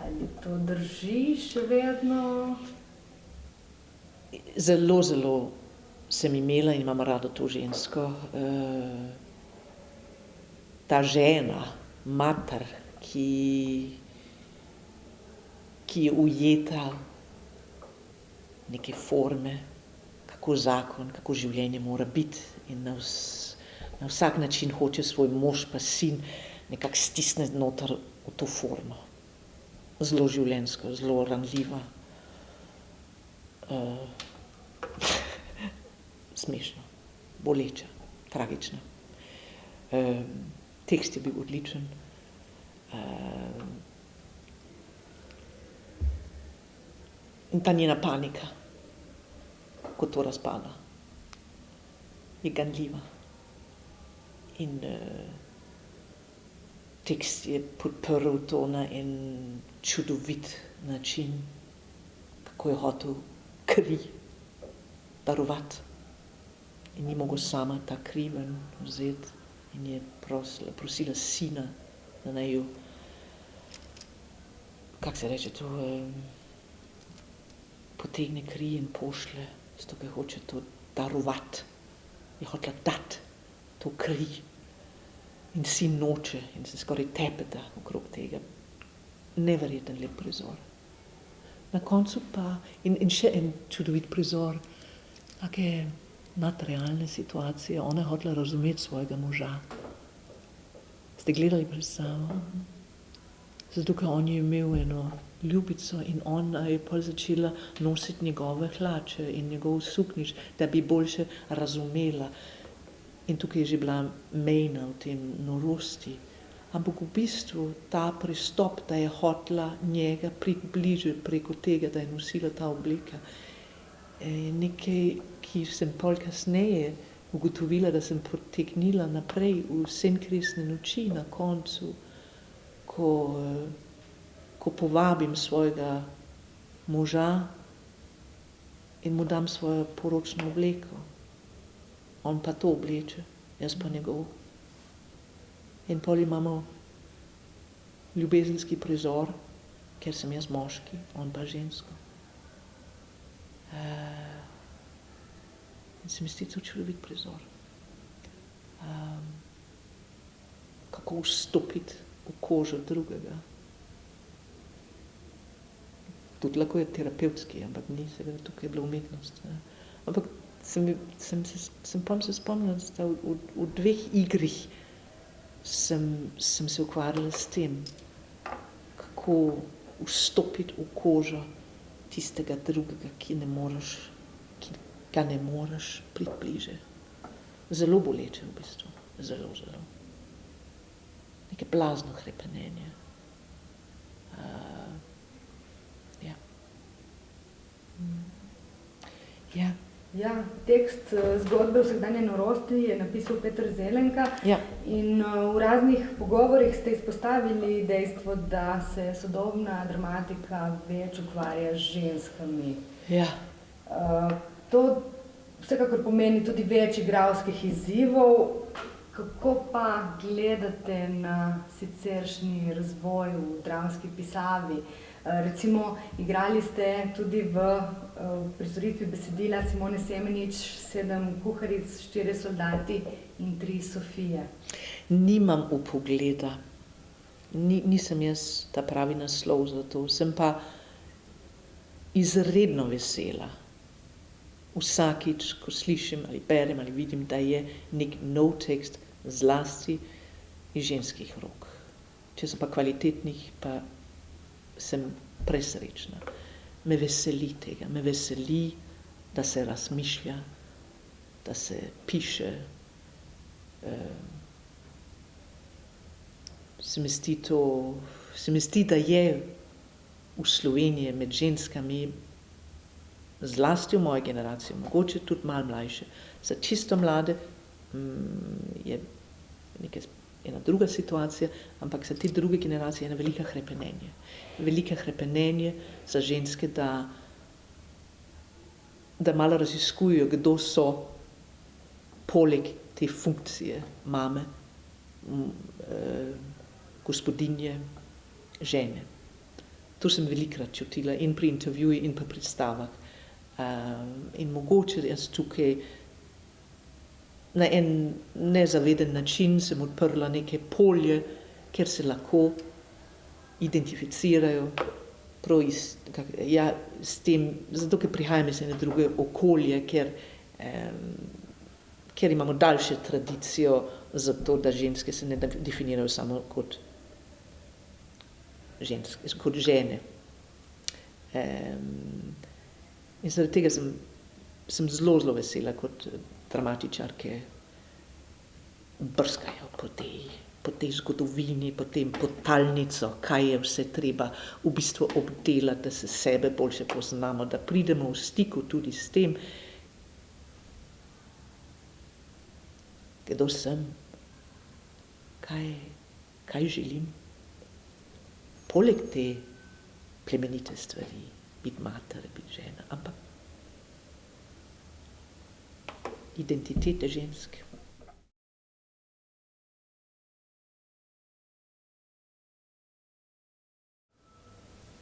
Speaker 1: Ali to drži še vedno?
Speaker 2: Zelo, zelo sem imela in imam rada to žensko. Ta žena, mater, ki je ujeta neke forme, kako zakon, kako življenje mora biti in na vsak način hoče svoj mož pa sin nekako stisniti noter v to formo. Zelo življenjsko, zelo ranljiva. Smešno, boleča, tragična. Tekst je bil odličen. In ta njena panika, ko to razpada, je ganljiva. In tekst je podprl to na en čudovit način, kako je hotel kri darovati. In ni mogel sama ta kri ven vzeti in je prosila sina, da naj jo, kako se reče to, potegne kri in pošlje, zato ker hoče to darovati. Je hotela dati to kri. In sin noče in se skoraj tepeta okrog tega. Neverjeten lep prizor. Na koncu pa, in še en čudovit prizor, take nadrealne situacije, ona je hotela razumeti svojega moža. Ste gledali predstavo? Zato, ker on je imel eno ljubico in ona je pol začela nositi njegove hlače in njegov suknjič, da bi boljše razumela. In tukaj je že bila mejna v tem norosti. Ampak v bistvu ta pristop, da je hotela njega približati preko tega, da je nosila ta obleka, nekaj, ki sem pol kasneje ugotovila, da sem potegnila naprej v Senkresne noči na koncu, ko povabim svojega moža in mu dam svojo poročno obleko. On pa to obleče, jaz pa njegov. In pol imamo ljubezenski prizor, ker sem jaz moški, on pa žensko. In se mi zdi to čudovit prizor. Kako vstopiti v kožo drugega. Tudi lahko je terapevtski, ampak ni seveda tukaj je bila umetnost. Ne. Ampak sem se spomnila, da v 2 igrih sem se ukvarjala s tem, kako vstopiti v kožo tistega drugega, ki ga ne moreš priti bliže. Zelo boleče v bistvu, zelo. Neke blazno hrepenenje. Ja.
Speaker 1: Ja, tekst zgodbe vsakdanje norosti je napisal Peter Zelenka in v raznih pogovorih ste izpostavili dejstvo, da se sodobna dramatika več ukvarja z ženskami.
Speaker 2: Ja.
Speaker 1: To vsekakor pomeni tudi več igralskih izzivov. Kako pa gledate na siceršnji razvoj v dramski pisavi? Recimo, igrali ste tudi v prizoritvi besedila Simone Semenič 7 kuharic, 4 soldati in 3 Sofije.
Speaker 2: Nimam vpogleda. Nisem jaz ta pravi naslov za to. Sem pa izredno vesela. Vsakič, ko slišim ali berem ali vidim, da je nek nov tekst zlasti iz ženskih rok. Če so pa kvalitetnih, pa sem presrečna. Me veseli tega, me veseli, da se razmišlja, da se piše. Se mi zdi, da je v Sloveniji med ženskami, zlasti v moji generaciji, mogoče tudi malo mlajše, za čisto mlade je ena druga situacija, ampak za te druge generacije je ena velika hrepenenje. Velika hrepenenje za ženske, da malo raziskujejo, kdo so poleg te funkcije mame, gospodinje, žene. To sem velikrat čutila in pri intervjujih in pri predstavah. In mogoče jaz tukaj na en nezaveden način sem odprla neke polje, kjer se lahko identificirajo s tem, zato ker prihajam iz ene druge okolje, ker imamo daljšo tradicijo za to, da ženske se ne definirajo samo kot žene. In zaradi tega sem zelo vesela kot dramatičarke brskajo po tej zgodovini, po tem podtalnico, kaj je vse treba v bistvu obdelati, da se sebe boljše poznamo, da pridemo v stiku tudi s tem, kdo sem, kaj želim. Poleg te plemenite stvari, biti mater, biti žena, ampak identitete ženske.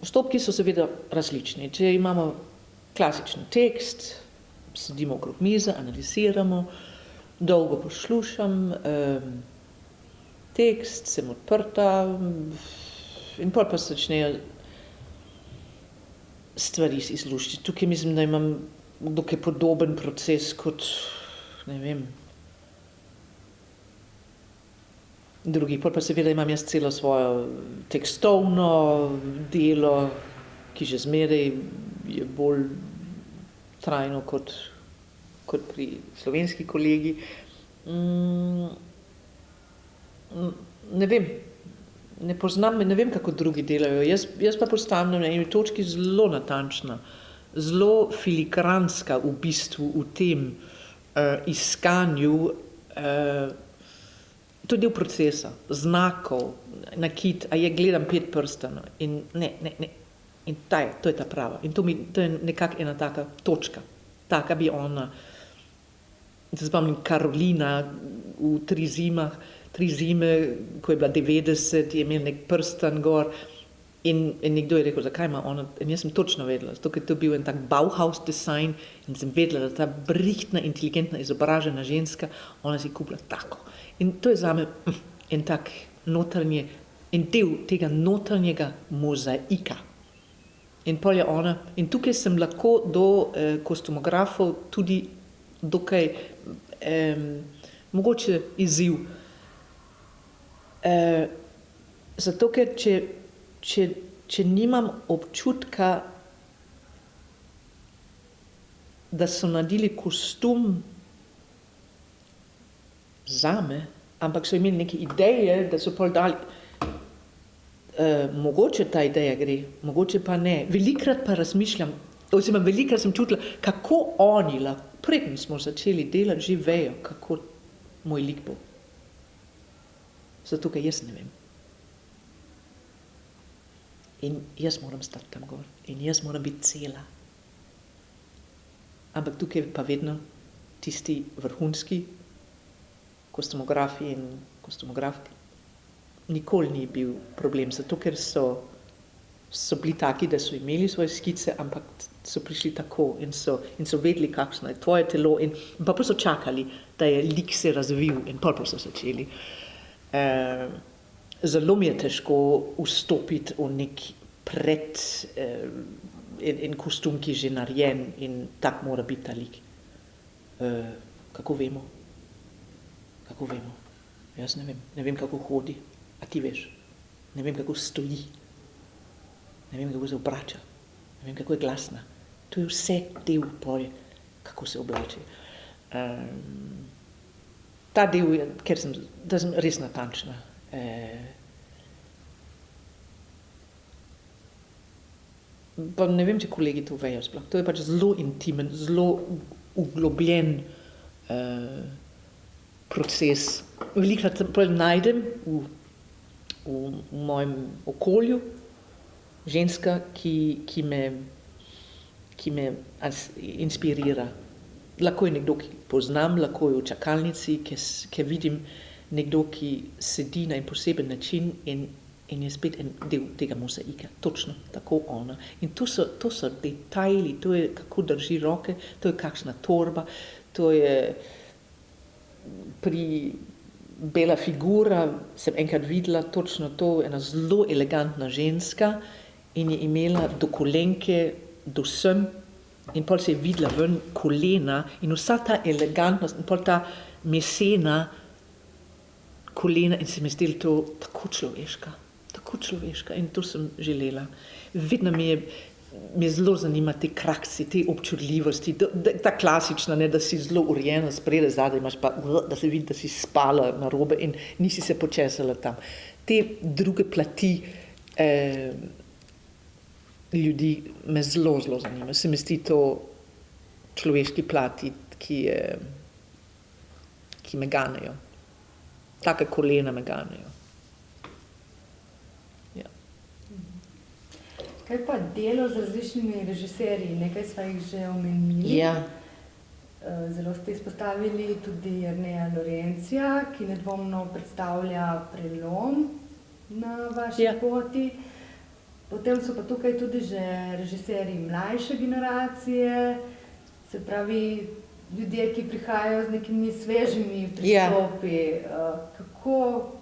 Speaker 2: Postopki so seveda različni. Če imamo klasičen tekst, sedimo okrog mize, analiziramo, dolgo poslušam tekst, sem odprta in potem pa se začnejo stvari izluščiti. Tukaj mislim, da imam dokaj podoben proces kot, ne vem, drugi. Potem pa seveda imam jaz celo svojo tekstovno delo, ki že zmeraj je bolj trajno kot pri slovenski kolegi. Ne vem, ne poznam, ne vem, kako drugi delajo. Jaz pa postavim na eni točki zelo natančna, zelo filigranska v bistvu v tem iskanju, to je del procesa, znakov, nakit, a je gledam 5 prstanov in ne, in to je ta prava. In to je nekako ena taka točka, taka bi ona, se spomnim Karolina v 3 zime, ko je bila 90, je imel nek prstan gor In nekdo je rekel, zakaj ima ona, in jaz sem točno vedela, zato ker to bil en tak Bauhaus design in sem vedela, da ta brihtna, inteligentna, izobražena ženska, ona si kupila tako. In to je zame en tak notranje, en del tega notranjega mozaika. In pol je ona, in tukaj sem lahko do kostumografov tudi dokaj mogoče izziv. Zato ker če nimam občutka, da so naredili kostum zame, ampak so imeli neke ideje, da so pol dali, mogoče ta ideja gre, mogoče pa ne. Velikrat pa razmišljam, oziroma velikrat sem čutila, kako oni lahko, preden smo začeli delati, že vejo, kako moj lik bo. Zato, ker jaz ne vem. In jaz moram stati tam gor. In jaz moram biti cela. Ampak tukaj pa vedno tisti vrhunski kostumografi in kostumografki. Nikoli ni bil problem, zato ker so bili taki, da so imeli svoje skice, ampak so prišli tako in so vedeli, kakšno je tvoje telo in pa so čakali, da je lik se razvil in pol so začeli. Zelo mi je težko vstopiti v nek en kostum, ki je že narejen in tak mora biti ta lik. Kako vemo? Kako vemo? Jaz ne vem. Ne vem, kako hodi. A ti veš? Ne vem, kako stoji. Ne vem, kako se obrača. Ne vem, kako je glasna. To je vse del pol, kako se oblači. Ta del je, da sem res natančna. Pa ne vem, če kolegi to vejo sploh. To je pač zelo intimen, zelo uglobljen proces. Velikrat najdem v mojem okolju ženska, ki me inspirira. Lahko je nekdo, ki poznam, lahko je v čakalnici, ki vidim nekdo, ki sedi na en poseben način in je spet en del tega mozaika. Točno, tako ona. In to so detajli, to je kako drži roke, to je kakšna torba, to je pri Bela figura, sem enkrat videla točno to, ena zelo elegantna ženska in je imela do kolenke, do sem in pol se je videla ven kolena in vsa ta elegantnost in pol ta mesena kolena in se mi zdelo to tako človeška in to sem želela. Vedno me zelo zanima te kraksi, te občutljivosti, ta klasična, ne, da si zelo urejena, spredaj, zadaj imaš pa, da se vidi, da si spala narobe in nisi se počesala tam. Te druge plati ljudi me zelo zanima. Se mi zdi to človeški plati, ki me ganejo. Take kolena me ganejo.
Speaker 1: Kaj pa delo z različnimi režiserji? Nekaj sva jih že omenili.
Speaker 2: Ja.
Speaker 1: Zelo ste izpostavili tudi Jerneja Lorencija, ki nedvomno predstavlja prelom na vaši poti. Potem so pa tukaj tudi že režiserji mlajše generacije, se pravi ljudje, ki prihajajo z nekimi svežimi pristopi. Kako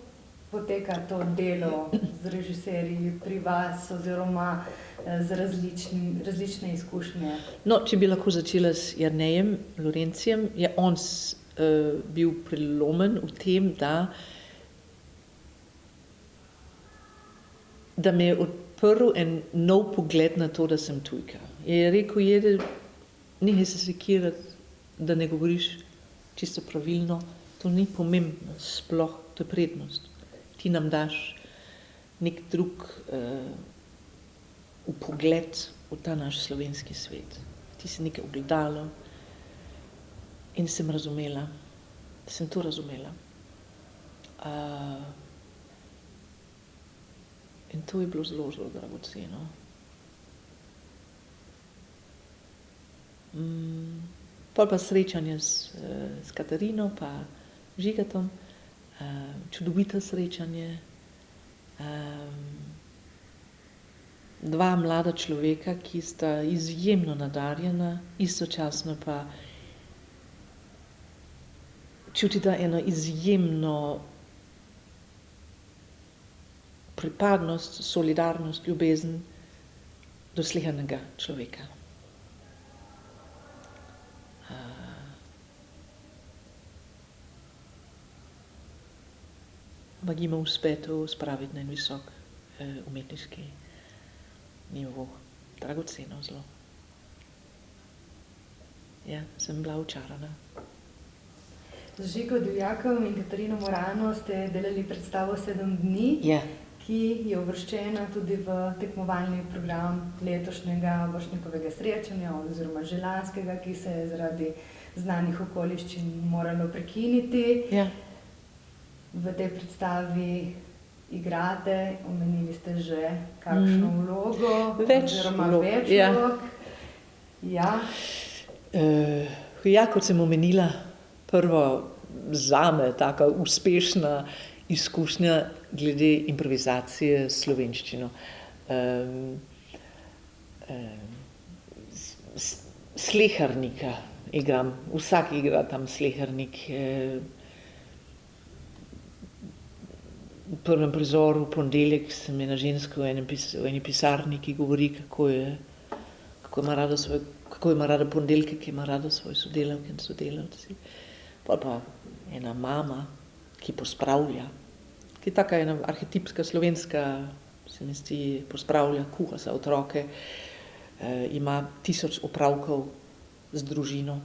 Speaker 1: poteka to delo z režiserji pri vas oziroma z različne izkušnje? No,
Speaker 2: če bi lahko začela s Jernejem Lorencijem, je on bil prelomen v tem, da me je odprl en nov pogled na to, da sem tujka. Je rekel, nehaj se sekirati, da ne govoriš čisto pravilno, to ni pomembno, sploh, to je prednost. Ti nam daš nek drug vpogled v ta naš slovenski svet. Ti si nekaj ogledalo in sem razumela, sem to razumela. In to je bilo zelo dragoceno. Pol pa srečanje s Katarino pa Žigatom, čudovito srečanje. dva mlada človeka, ki sta izjemno nadarjena, istočasno pa čutita eno izjemno pripadnost, solidarnost, ljubezen do slehernega človeka. Ampak jima uspe to spraviti na en visok umetniški nivo. Dragoceno zelo. Ja, sem bila očarana.
Speaker 1: Z Žigo Divjakom in Katarino Morano ste delali predstavo 7 dni,
Speaker 2: Ja.
Speaker 1: ki je uvrščena tudi v tekmovalni program letošnjega Borštnikovega srečanja oziroma že lanskega, ki se je zaradi znanih okoliščin moralo prekiniti.
Speaker 2: Ja.
Speaker 1: V tej predstavi igrate, omenili ste že kakšno vlogo, oziroma več vlog. Ja.
Speaker 2: Ja, kot sem omenila, prvo zame taka uspešna izkušnja glede improvizacije s slovenščino. Slehernika igram, vsak igra tam slehernik. V prvem prizoru, v ponedeljek, sem ena ženska v eni pisarni, ki govori, kako ima rada ponedeljke, ki ima rada svoje sodelavke in sodelavci. Pol pa ena mama, ki pospravlja, ki je taka ena arhetipska slovenska, se mi zdi, pospravlja, kuha za otroke, ima 1000 opravkov z družino.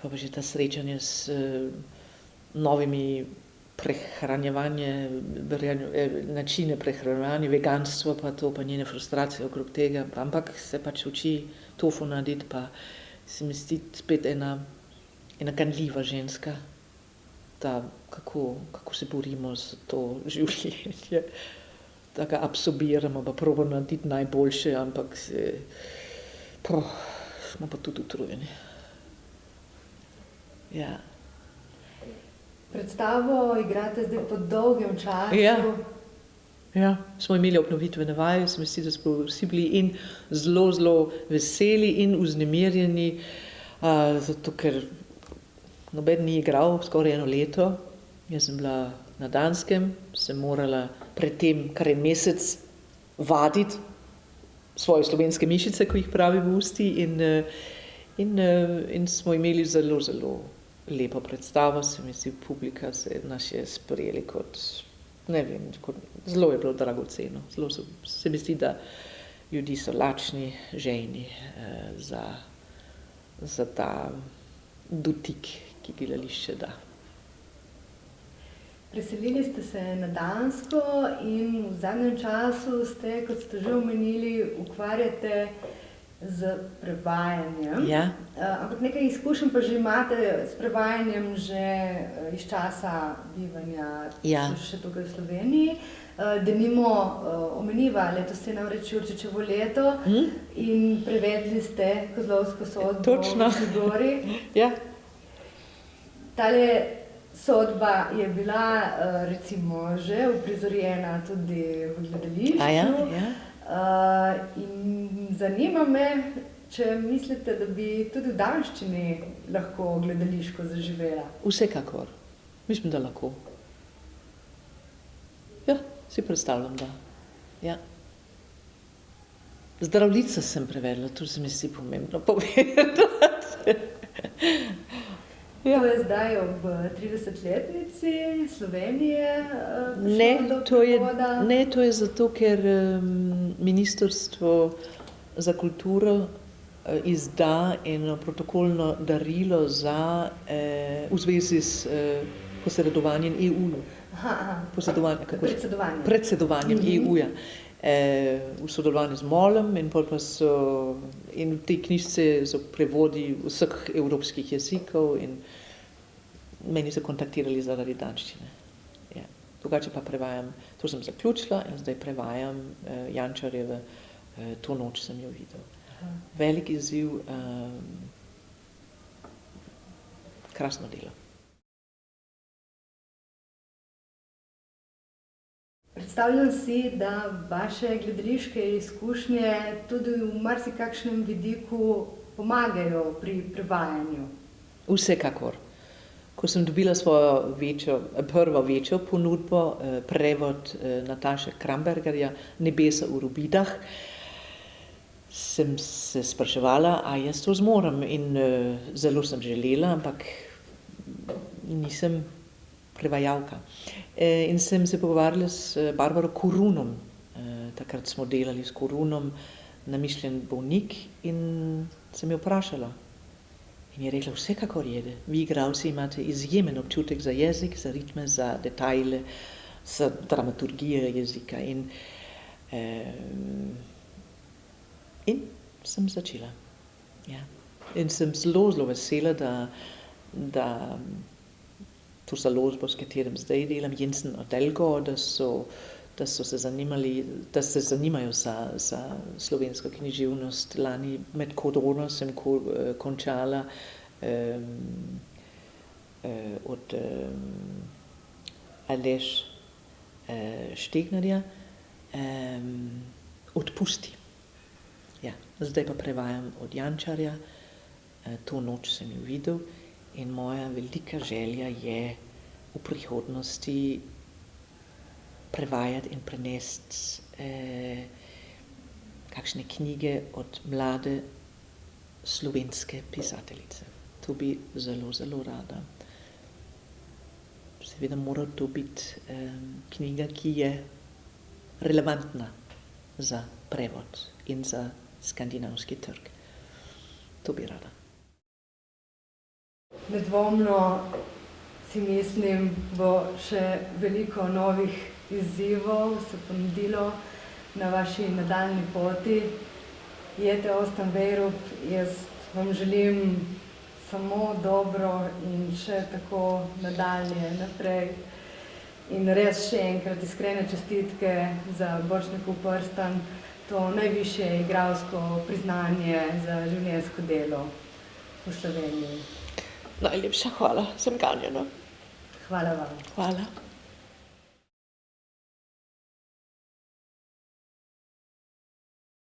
Speaker 2: Pa že ta srečanje s novimi načine prehranjevanja, veganstvo pa to, pa njene frustracije okrog tega, ampak se pač uči tofu narediti, pa se mi zdi spet ena ganljiva ženska, kako se borimo za to življenje, da ga absorbiramo, pa probamo narediti najboljše, ampak smo pa tudi utrujeni. Ja.
Speaker 1: Predstavo igrate zdaj po dolgem času.
Speaker 2: Ja, smo imeli obnovitvene vaje, se mi zdi, da smo vsi bili in zelo veseli in vznemirjeni, zato ker noben ni igral skoraj 1 leto. Jaz sem bila na Danskem, sem morala pred tem kar en mesec vaditi svoje slovenske mišice, ko jih pravi v usti, in smo imeli zelo lepo predstavo, se mi zdi, publika nas je sprejeli kot, ne vem, zelo je bilo dragoceno. Se mi zdi, da ljudi so lačni, žejni za ta dotik, ki gledališče da.
Speaker 1: Preselili ste se na Dansko in v zadnjem času ste, kot ste že omenili, ukvarjate z prevajanjem.
Speaker 2: Ja.
Speaker 1: Ampak nekaj izkušenj pa že imate s prevajanjem že iz časa bivanja še tukaj v Sloveniji. Denimo omeniva, letos je namreč Jurčičevo leto in prevedli ste Kozlovsko sodbo v Črni Gori.
Speaker 2: Ja.
Speaker 1: Tale sodba je bila recimo že uprizorjena tudi v gledališču. In zanima me, če mislite, da bi tudi v danščini lahko gledališko zaživela.
Speaker 2: Vsekakor. Mislim, da lahko. Ja, si predstavljam, da. Ja. Zdravljica sem prevedla, to se mi zdi pomembno povedati.
Speaker 1: To je zdaj ob 30-letnici Slovenije
Speaker 2: Ne, to je zato, ker Ministrstvo za kulturo izda eno protokolno darilo v zvezi s posredovanjem EU-ju. Predsedovanjem EU-ja. V sodelovanju z MOL-om in v tej knjižce so prevodi vseh evropskih jezikov in meni so kontaktirali zaradi danščine. Ja. Drugače pa prevajam, to sem zaključila in zdaj prevajam Jančarjeve To noč sem jo videl. Velik izziv, krasno delo.
Speaker 1: Predstavljam si, da vaše gledališke izkušnje tudi v marsikakšnem vidiku pomagajo pri prevajanju.
Speaker 2: Vsekakor. Ko sem dobila svojo prvo večjo ponudbo, prevod Nataše Krambergerja Nebesa v Rubidah, sem se spraševala, a jaz to zmorem, in zelo sem želela, ampak nisem prevajalka. In sem se pogovarjala s Barbaro Korunom, takrat smo delali s Korunom, Namišljen bolnik, in sem jo vprašala. In je rekla, vsekakor je, vi igralci imate izjemen občutek za jezik, za ritme, za detajle, za dramaturgijo jezika. In sem začela. Ja. In sem zelo, zelo vesela, da to založbo, s katerim zdaj delam, Jensen Odelgo, da se zanimajo za slovensko književnost. Lani med korono sem končala od Aleš Štegnerja Odpusti. Ja, zdaj pa prevajam od Jančarja, To noč sem jo videl, in moja velika želja je v prihodnosti prevajati in prenesti kakšne knjige od mlade slovenske pisateljice. To bi zelo, zelo rada. Seveda mora to biti knjiga, ki je relevantna za prevod in za skandinavski trg. To bi rada.
Speaker 1: Nedvomno si mislim, bo še veliko novih izzivov se ponudilo na vaši nadaljnji poti. Jete Ostan Vejrup, jaz vam želim samo dobro in še tako nadaljnje naprej. In res še enkrat iskrene čestitke za Borštnikov prstan, to najvišje igralsko priznanje za življenjsko delo v Sloveniji.
Speaker 2: Najlepša hvala, sem ganjena.
Speaker 1: Hvala vam.
Speaker 2: Hvala.